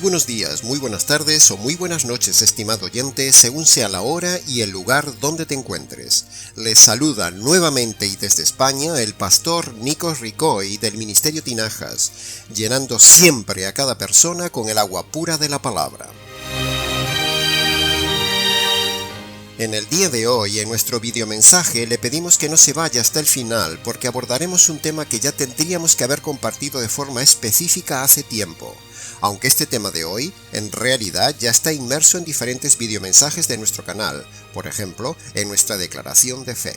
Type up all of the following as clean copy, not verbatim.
buenos días, muy buenas tardes o muy buenas noches, estimado oyente, según sea la hora y el lugar donde te encuentres. Les saluda nuevamente y desde España el pastor Nikos Ricoy del Ministerio Tinajas, llenando siempre a cada persona con el agua pura de la palabra. En el día de hoy, en nuestro videomensaje, le pedimos que no se vaya hasta el final porque abordaremos un tema que ya tendríamos que haber compartido de forma específica hace tiempo, aunque este tema de hoy, en realidad, ya está inmerso en diferentes videomensajes de nuestro canal, por ejemplo, en nuestra declaración de fe.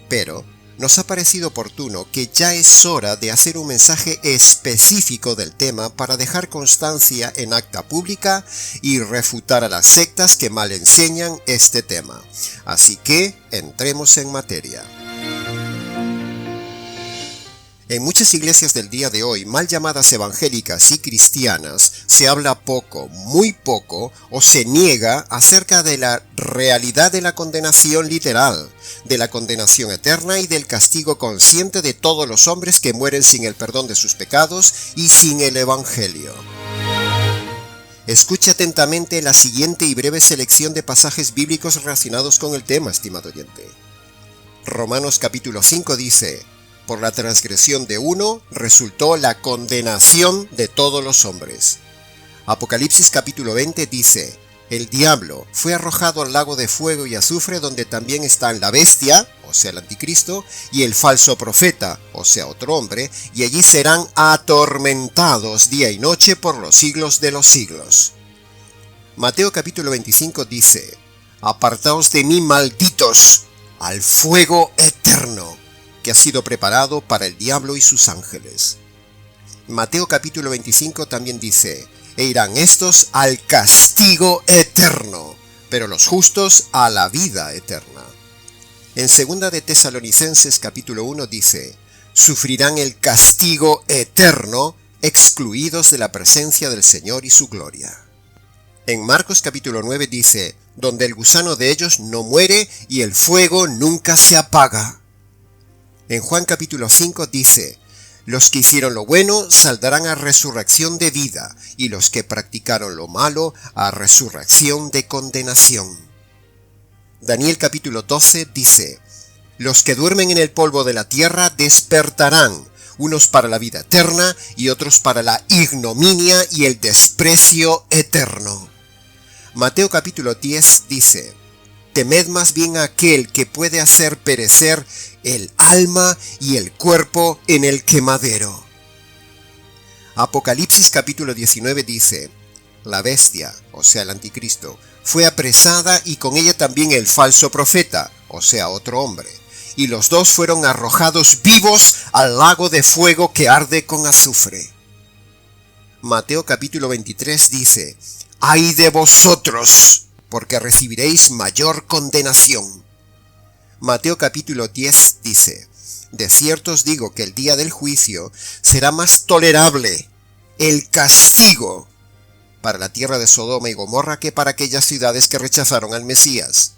Pero nos ha parecido oportuno que ya es hora de hacer un mensaje específico del tema para dejar constancia en acta pública y refutar a las sectas que mal enseñan este tema. Así que, entremos en materia. En muchas iglesias del día de hoy, mal llamadas evangélicas y cristianas, se habla poco, muy poco, o se niega acerca de la realidad de la condenación literal, de la condenación eterna y del castigo consciente de todos los hombres que mueren sin el perdón de sus pecados y sin el evangelio. Escuche atentamente la siguiente y breve selección de pasajes bíblicos relacionados con el tema, estimado oyente. Romanos capítulo 5 dice: por la transgresión de uno resultó la condenación de todos los hombres. Apocalipsis capítulo 20 dice: el diablo fue arrojado al lago de fuego y azufre donde también están la bestia, o sea el anticristo, y el falso profeta, o sea otro hombre, y allí serán atormentados día y noche por los siglos de los siglos. Mateo capítulo 25 dice: apartaos de mí, malditos, al fuego eterno, que ha sido preparado para el diablo y sus ángeles. Mateo capítulo 25 también dice: e irán estos al castigo eterno, pero los justos a la vida eterna. En 2 de Tesalonicenses capítulo 1 dice: sufrirán el castigo eterno, excluidos de la presencia del Señor y su gloria. En Marcos capítulo 9 dice: donde el gusano de ellos no muere y el fuego nunca se apaga. En Juan capítulo 5 dice: los que hicieron lo bueno saldrán a resurrección de vida, y los que practicaron lo malo a resurrección de condenación. Daniel capítulo 12 dice: los que duermen en el polvo de la tierra despertarán, unos para la vida eterna y otros para la ignominia y el desprecio eterno. Mateo capítulo 10 dice: temed más bien a aquel que puede hacer perecer el alma y el cuerpo en el quemadero. Apocalipsis capítulo 19 dice: la bestia, o sea el anticristo, fue apresada y con ella también el falso profeta, o sea otro hombre, y los dos fueron arrojados vivos al lago de fuego que arde con azufre. Mateo capítulo 23 dice: ¡ay de vosotros! Porque recibiréis mayor condenación. Mateo capítulo 10 dice: de cierto os digo que el día del juicio será más tolerable el castigo para la tierra de Sodoma y Gomorra que para aquellas ciudades que rechazaron al Mesías.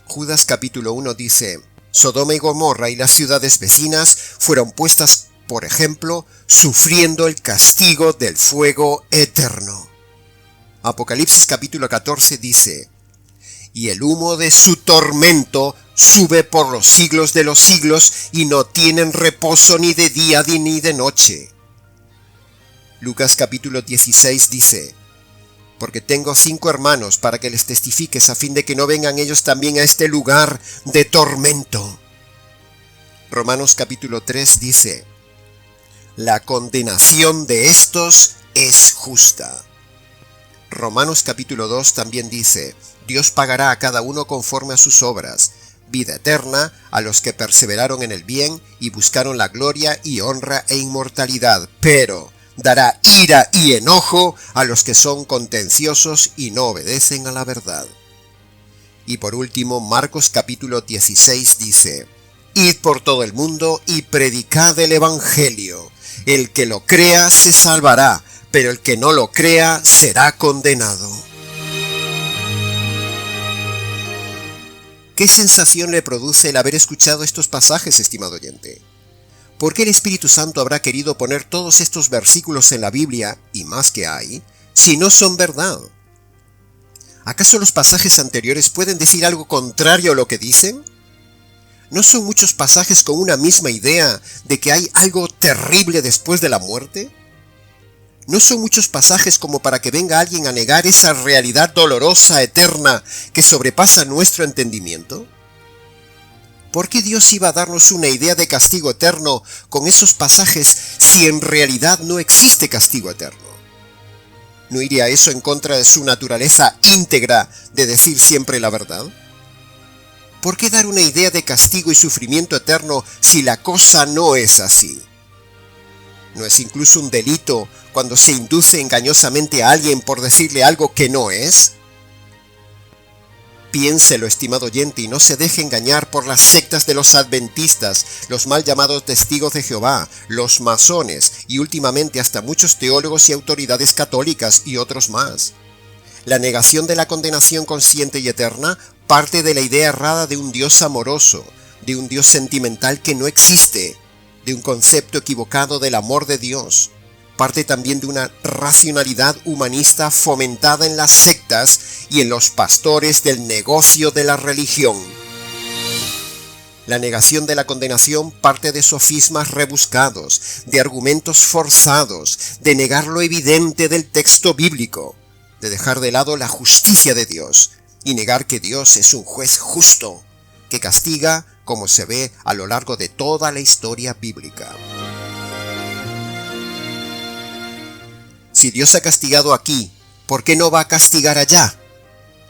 Judas capítulo 1 dice: Sodoma y Gomorra y las ciudades vecinas fueron puestas, por ejemplo, sufriendo el castigo del fuego eterno. Apocalipsis capítulo 14 dice: y el humo de su tormento sube por los siglos de los siglos, y no tienen reposo ni de día ni de noche. Lucas capítulo 16 dice: porque tengo 5 hermanos para que les testifiques a fin de que no vengan ellos también a este lugar de tormento. Romanos capítulo 3 dice: la condenación de estos es justa. Romanos capítulo 2 también dice: Dios pagará a cada uno conforme a sus obras, vida eterna a los que perseveraron en el bien y buscaron la gloria y honra e inmortalidad, pero dará ira y enojo a los que son contenciosos y no obedecen a la verdad. Y por último, Marcos capítulo 16 dice: id por todo el mundo y predicad el evangelio. El que lo crea se salvará, pero el que no lo crea será condenado. ¿Qué sensación le produce el haber escuchado estos pasajes, estimado oyente? ¿Por qué el Espíritu Santo habrá querido poner todos estos versículos en la Biblia, y más que hay, si no son verdad? ¿Acaso los pasajes anteriores pueden decir algo contrario a lo que dicen? ¿No son muchos pasajes con una misma idea de que hay algo terrible después de la muerte? ¿No son muchos pasajes como para que venga alguien a negar esa realidad dolorosa, eterna, que sobrepasa nuestro entendimiento? ¿Por qué Dios iba a darnos una idea de castigo eterno con esos pasajes si en realidad no existe castigo eterno? ¿No iría eso en contra de su naturaleza íntegra de decir siempre la verdad? ¿Por qué dar una idea de castigo y sufrimiento eterno si la cosa no es así? ¿No es incluso un delito cuando se induce engañosamente a alguien por decirle algo que no es? Piénselo, estimado oyente, y no se deje engañar por las sectas de los adventistas, los mal llamados testigos de Jehová, los masones y últimamente hasta muchos teólogos y autoridades católicas y otros más. La negación de la condenación consciente y eterna parte de la idea errada de un Dios amoroso, de un Dios sentimental que no existe, de un concepto equivocado del amor de Dios. Parte también de una racionalidad humanista fomentada en las sectas y en los pastores del negocio de la religión. La negación de la condenación parte de sofismas rebuscados, de argumentos forzados, de negar lo evidente del texto bíblico, de dejar de lado la justicia de Dios y negar que Dios es un juez justo, que castiga como se ve a lo largo de toda la historia bíblica. Si Dios ha castigado aquí, ¿por qué no va a castigar allá?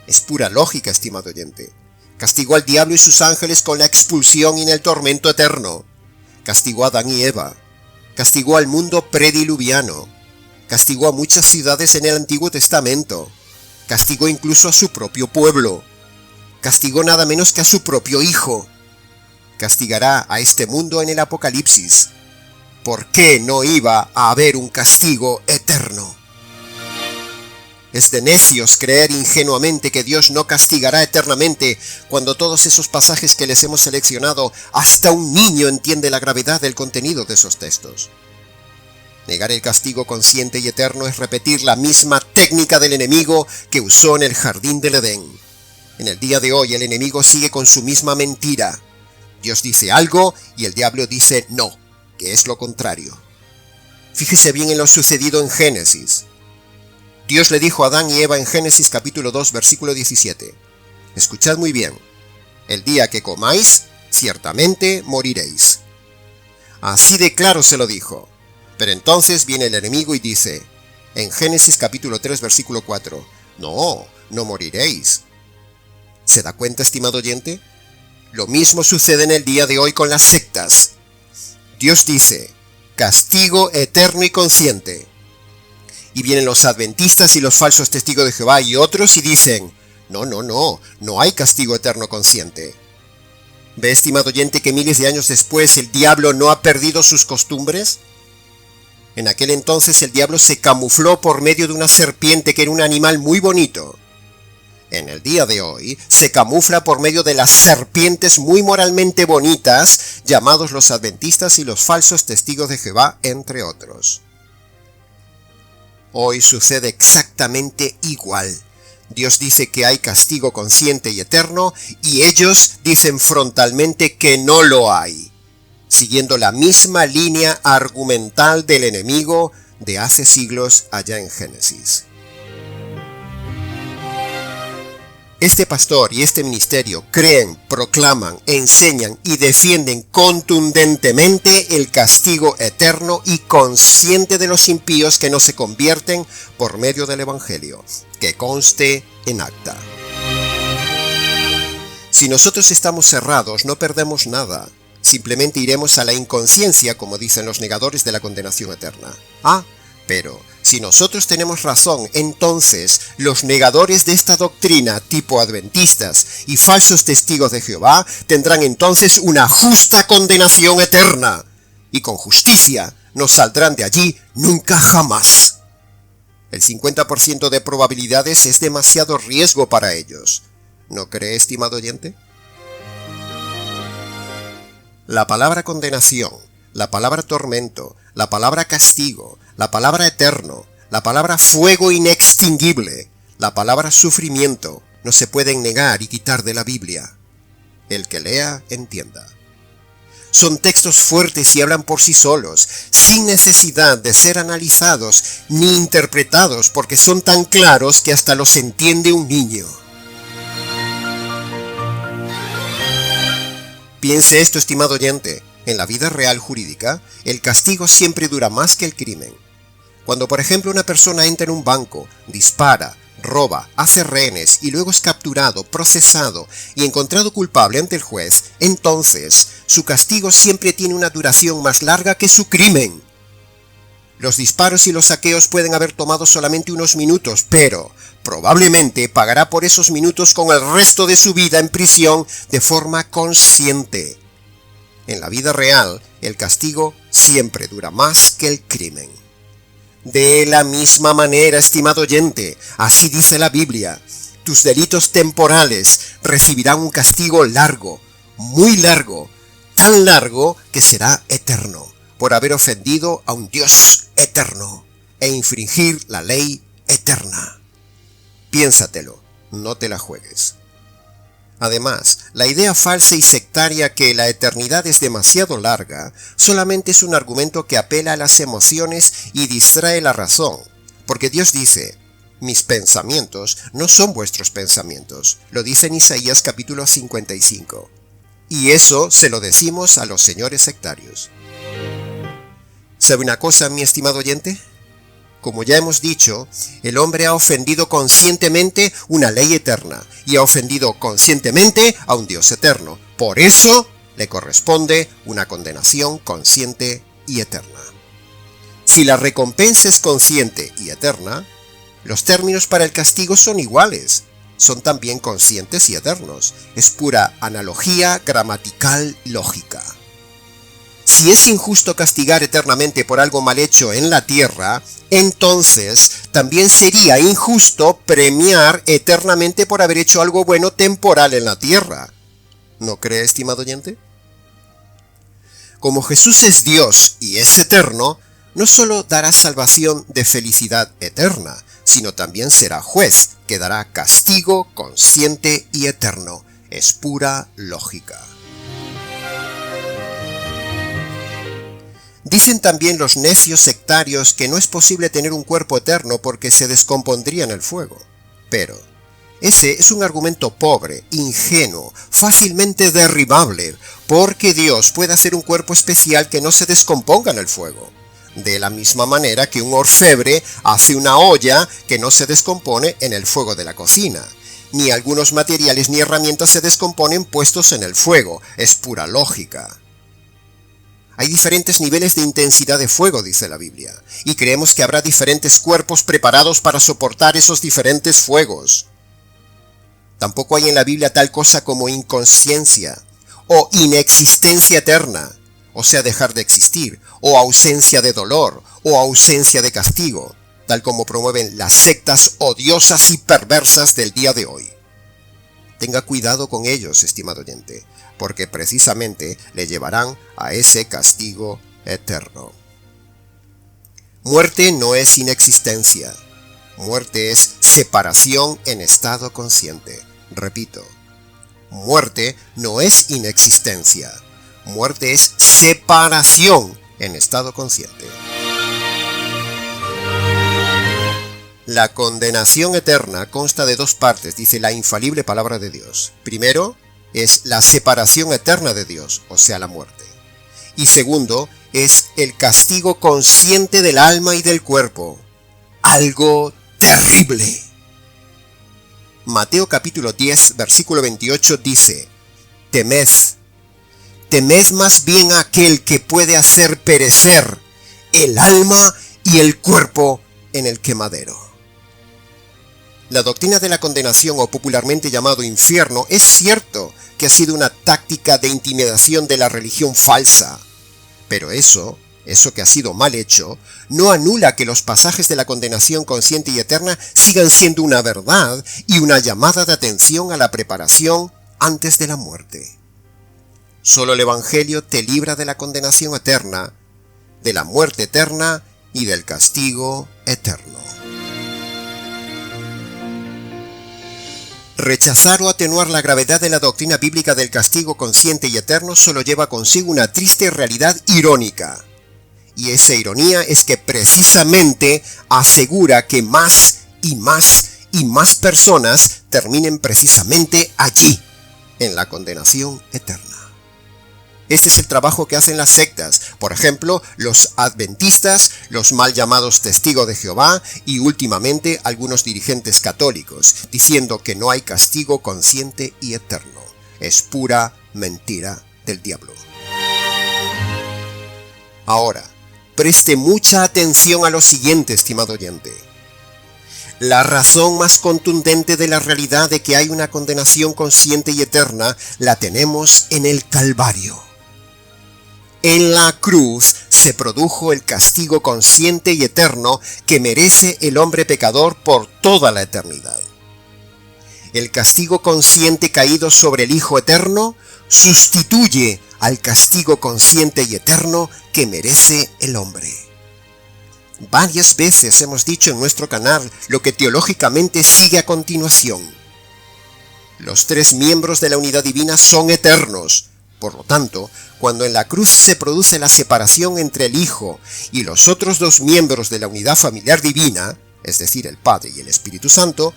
Es pura lógica, estimado oyente. Castigó al diablo y sus ángeles con la expulsión y en el tormento eterno. Castigó a Adán y Eva. Castigó al mundo prediluviano. Castigó a muchas ciudades en el Antiguo Testamento. Castigó incluso a su propio pueblo. Castigó nada menos que a su propio Hijo. Castigará a este mundo en el Apocalipsis. ¿Por qué no iba a haber un castigo eterno? Es de necios creer ingenuamente que Dios no castigará eternamente cuando todos esos pasajes que les hemos seleccionado, hasta un niño entiende la gravedad del contenido de esos textos. Negar el castigo consciente y eterno es repetir la misma técnica del enemigo que usó en el jardín del Edén. En el día de hoy el enemigo sigue con su misma mentira. Dios dice algo y el diablo dice no, que es lo contrario. Fíjese bien en lo sucedido en Génesis. Dios le dijo a Adán y Eva en Génesis capítulo 2, versículo 17. Escuchad muy bien. El día que comáis, ciertamente moriréis. Así de claro se lo dijo. Pero entonces viene el enemigo y dice, en Génesis capítulo 3, versículo 4, no moriréis. ¿Se da cuenta, estimado oyente? Lo mismo sucede en el día de hoy con las sectas. Dios dice, castigo eterno y consciente. Y vienen los adventistas y los falsos testigos de Jehová y otros y dicen, no hay castigo eterno consciente. ¿Ve, estimado oyente, que miles de años después el diablo no ha perdido sus costumbres? En aquel entonces el diablo se camufló por medio de una serpiente que era un animal muy bonito. En el día de hoy se camufla por medio de las serpientes muy moralmente bonitas, llamados los adventistas y los falsos testigos de Jehová, entre otros. Hoy sucede exactamente igual. Dios dice que hay castigo consciente y eterno, y ellos dicen frontalmente que no lo hay, siguiendo la misma línea argumental del enemigo de hace siglos allá en Génesis. Este pastor y este ministerio creen, proclaman, enseñan y defienden contundentemente el castigo eterno y consciente de los impíos que no se convierten por medio del Evangelio, que conste en acta. Si nosotros estamos cerrados, no perdemos nada. Simplemente iremos a la inconsciencia, como dicen los negadores de la condenación eterna. Pero si nosotros tenemos razón, entonces los negadores de esta doctrina tipo adventistas y falsos testigos de Jehová tendrán entonces una justa condenación eterna, y con justicia no saldrán de allí nunca jamás. El 50% de probabilidades es demasiado riesgo para ellos. ¿No cree, estimado oyente? La palabra condenación la palabra tormento, la palabra castigo, la palabra eterno, la palabra fuego inextinguible, la palabra sufrimiento, no se pueden negar y quitar de la Biblia. El que lea, entienda. Son textos fuertes y hablan por sí solos, sin necesidad de ser analizados ni interpretados, porque son tan claros que hasta los entiende un niño. Piense esto, estimado oyente. En la vida real jurídica, el castigo siempre dura más que el crimen. Cuando, por ejemplo, una persona entra en un banco, dispara, roba, hace rehenes y luego es capturado, procesado y encontrado culpable ante el juez, entonces su castigo siempre tiene una duración más larga que su crimen. Los disparos y los saqueos pueden haber tomado solamente unos minutos, pero probablemente pagará por esos minutos con el resto de su vida en prisión de forma consciente. En la vida real, el castigo siempre dura más que el crimen. De la misma manera, estimado oyente, así dice la Biblia, tus delitos temporales recibirán un castigo largo, muy largo, tan largo que será eterno, por haber ofendido a un Dios eterno e infringir la ley eterna. Piénsatelo, no te la juegues. Además, la idea falsa y sectaria que la eternidad es demasiado larga solamente es un argumento que apela a las emociones y distrae la razón, porque Dios dice, mis pensamientos no son vuestros pensamientos, lo dice en Isaías capítulo 55. Y eso se lo decimos a los señores sectarios. ¿Sabe una cosa, mi estimado oyente? Como ya hemos dicho, el hombre ha ofendido conscientemente una ley eterna y ha ofendido conscientemente a un Dios eterno. Por eso le corresponde una condenación consciente y eterna. Si la recompensa es consciente y eterna, los términos para el castigo son iguales. Son también conscientes y eternos. Es pura analogía gramatical lógica. Si es injusto castigar eternamente por algo mal hecho en la tierra, entonces también sería injusto premiar eternamente por haber hecho algo bueno temporal en la tierra. ¿No cree, estimado oyente? Como Jesús es Dios y es eterno, no solo dará salvación de felicidad eterna, sino también será juez, que dará castigo consciente y eterno. Es pura lógica. Dicen también los necios sectarios que no es posible tener un cuerpo eterno porque se descompondría en el fuego. Pero ese es un argumento pobre, ingenuo, fácilmente derribable, porque Dios puede hacer un cuerpo especial que no se descomponga en el fuego. De la misma manera que un orfebre hace una olla que no se descompone en el fuego de la cocina. Ni algunos materiales ni herramientas se descomponen puestos en el fuego. Es pura lógica. Hay diferentes niveles de intensidad de fuego, dice la Biblia, y creemos que habrá diferentes cuerpos preparados para soportar esos diferentes fuegos. Tampoco hay en la Biblia tal cosa como inconsciencia o inexistencia eterna, o sea, dejar de existir, o ausencia de dolor, o ausencia de castigo, tal como promueven las sectas odiosas y perversas del día de hoy. Tenga cuidado con ellos, estimado oyente, porque precisamente le llevarán a ese castigo eterno. Muerte no es inexistencia. Muerte es separación en estado consciente. Repito, muerte no es inexistencia. Muerte es separación en estado consciente. La condenación eterna consta de dos partes, dice la infalible palabra de Dios. Primero, es la separación eterna de Dios, o sea, la muerte. Y segundo, es el castigo consciente del alma y del cuerpo. Algo terrible. Mateo capítulo 10, versículo 28 dice, temed más bien a aquel que puede hacer perecer el alma y el cuerpo en el quemadero. La doctrina de la condenación, o popularmente llamado infierno, es cierto que ha sido una táctica de intimidación de la religión falsa. Pero eso que ha sido mal hecho, no anula que los pasajes de la condenación consciente y eterna sigan siendo una verdad y una llamada de atención a la preparación antes de la muerte. Solo el Evangelio te libra de la condenación eterna, de la muerte eterna y del castigo eterno. Rechazar o atenuar la gravedad de la doctrina bíblica del castigo consciente y eterno solo lleva consigo una triste realidad irónica. Y esa ironía es que precisamente asegura que más y más y más personas terminen precisamente allí, en la condenación eterna. Este es el trabajo que hacen las sectas, por ejemplo, los adventistas, los mal llamados testigos de Jehová y últimamente algunos dirigentes católicos, diciendo que no hay castigo consciente y eterno. Es pura mentira del diablo. Ahora, preste mucha atención a lo siguiente, estimado oyente. La razón más contundente de la realidad de que hay una condenación consciente y eterna la tenemos en el Calvario. En la cruz se produjo el castigo consciente y eterno que merece el hombre pecador por toda la eternidad. El castigo consciente caído sobre el Hijo Eterno sustituye al castigo consciente y eterno que merece el hombre. Varias veces hemos dicho en nuestro canal lo que teológicamente sigue a continuación. Los tres miembros de la unidad divina son eternos. Por lo tanto, cuando en la cruz se produce la separación entre el Hijo y los otros dos miembros de la unidad familiar divina, es decir, el Padre y el Espíritu Santo,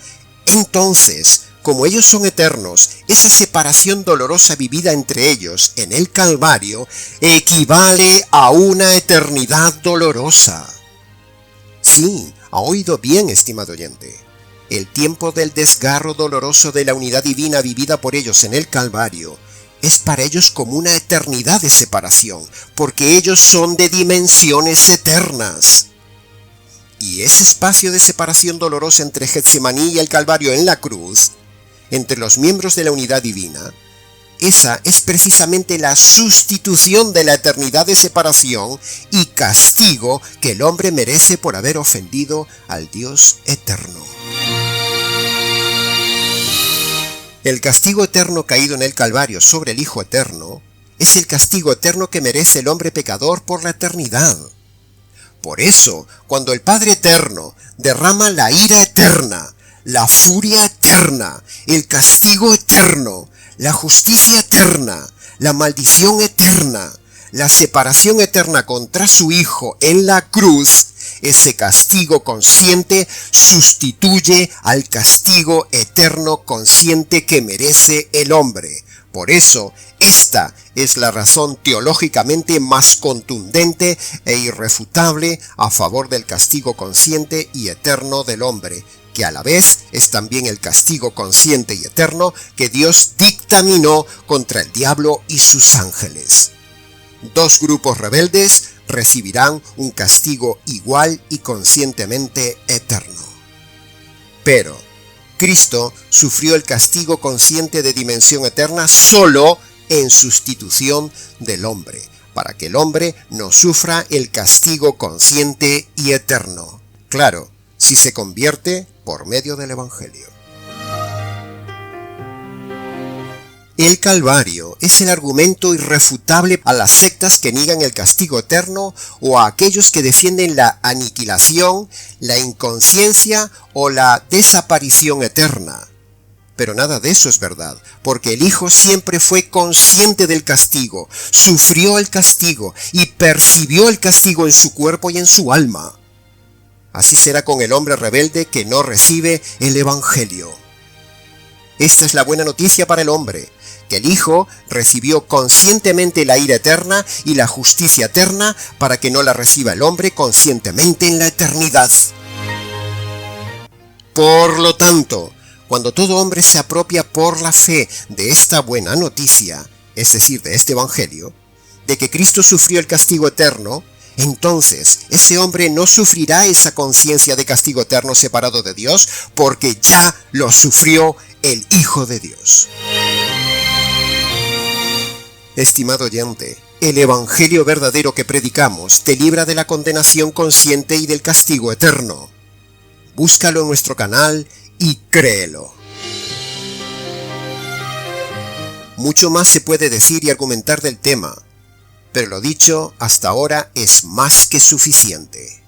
entonces, como ellos son eternos, esa separación dolorosa vivida entre ellos en el Calvario equivale a una eternidad dolorosa. Sí, ha oído bien, estimado oyente. El tiempo del desgarro doloroso de la unidad divina vivida por ellos en el Calvario es para ellos como una eternidad de separación, porque ellos son de dimensiones eternas. Y ese espacio de separación dolorosa entre Getsemaní y el Calvario en la cruz, entre los miembros de la unidad divina, esa es precisamente la sustitución de la eternidad de separación y castigo que el hombre merece por haber ofendido al Dios eterno. El castigo eterno caído en el Calvario sobre el Hijo Eterno es el castigo eterno que merece el hombre pecador por la eternidad. Por eso, cuando el Padre Eterno derrama la ira eterna, la furia eterna, el castigo eterno, la justicia eterna, la maldición eterna, la separación eterna contra su Hijo en la cruz, ese castigo consciente sustituye al castigo eterno consciente que merece el hombre. Por eso, esta es la razón teológicamente más contundente e irrefutable a favor del castigo consciente y eterno del hombre, que a la vez es también el castigo consciente y eterno que Dios dictaminó contra el diablo y sus ángeles. Dos grupos rebeldes recibirán un castigo igual y conscientemente eterno. Pero Cristo sufrió el castigo consciente de dimensión eterna solo en sustitución del hombre, para que el hombre no sufra el castigo consciente y eterno. Claro, si se convierte por medio del Evangelio. El Calvario es el argumento irrefutable a las sectas que niegan el castigo eterno o a aquellos que defienden la aniquilación, la inconsciencia o la desaparición eterna. Pero nada de eso es verdad, porque el Hijo siempre fue consciente del castigo, sufrió el castigo y percibió el castigo en su cuerpo y en su alma. Así será con el hombre rebelde que no recibe el Evangelio. Esta es la buena noticia para el hombre, que el Hijo recibió conscientemente la ira eterna y la justicia eterna para que no la reciba el hombre conscientemente en la eternidad. Por lo tanto, cuando todo hombre se apropia por la fe de esta buena noticia, es decir, de este Evangelio, de que Cristo sufrió el castigo eterno, entonces ese hombre no sufrirá esa conciencia de castigo eterno separado de Dios, porque ya lo sufrió el Hijo de Dios. Estimado oyente, el Evangelio verdadero que predicamos te libra de la condenación consciente y del castigo eterno. Búscalo en nuestro canal y créelo. Mucho más se puede decir y argumentar del tema, pero lo dicho hasta ahora es más que suficiente.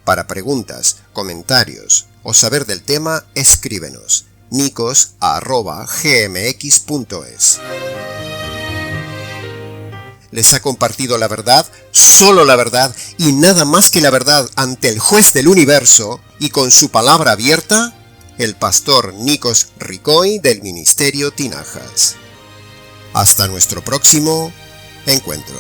Para preguntas, comentarios o saber del tema, escríbenos nicos@gmx.es. ¿Les ha compartido la verdad, solo la verdad y nada más que la verdad ante el juez del universo y con su palabra abierta? El pastor Nikos Ricoy del Ministerio Tinajas. Hasta nuestro próximo encuentro.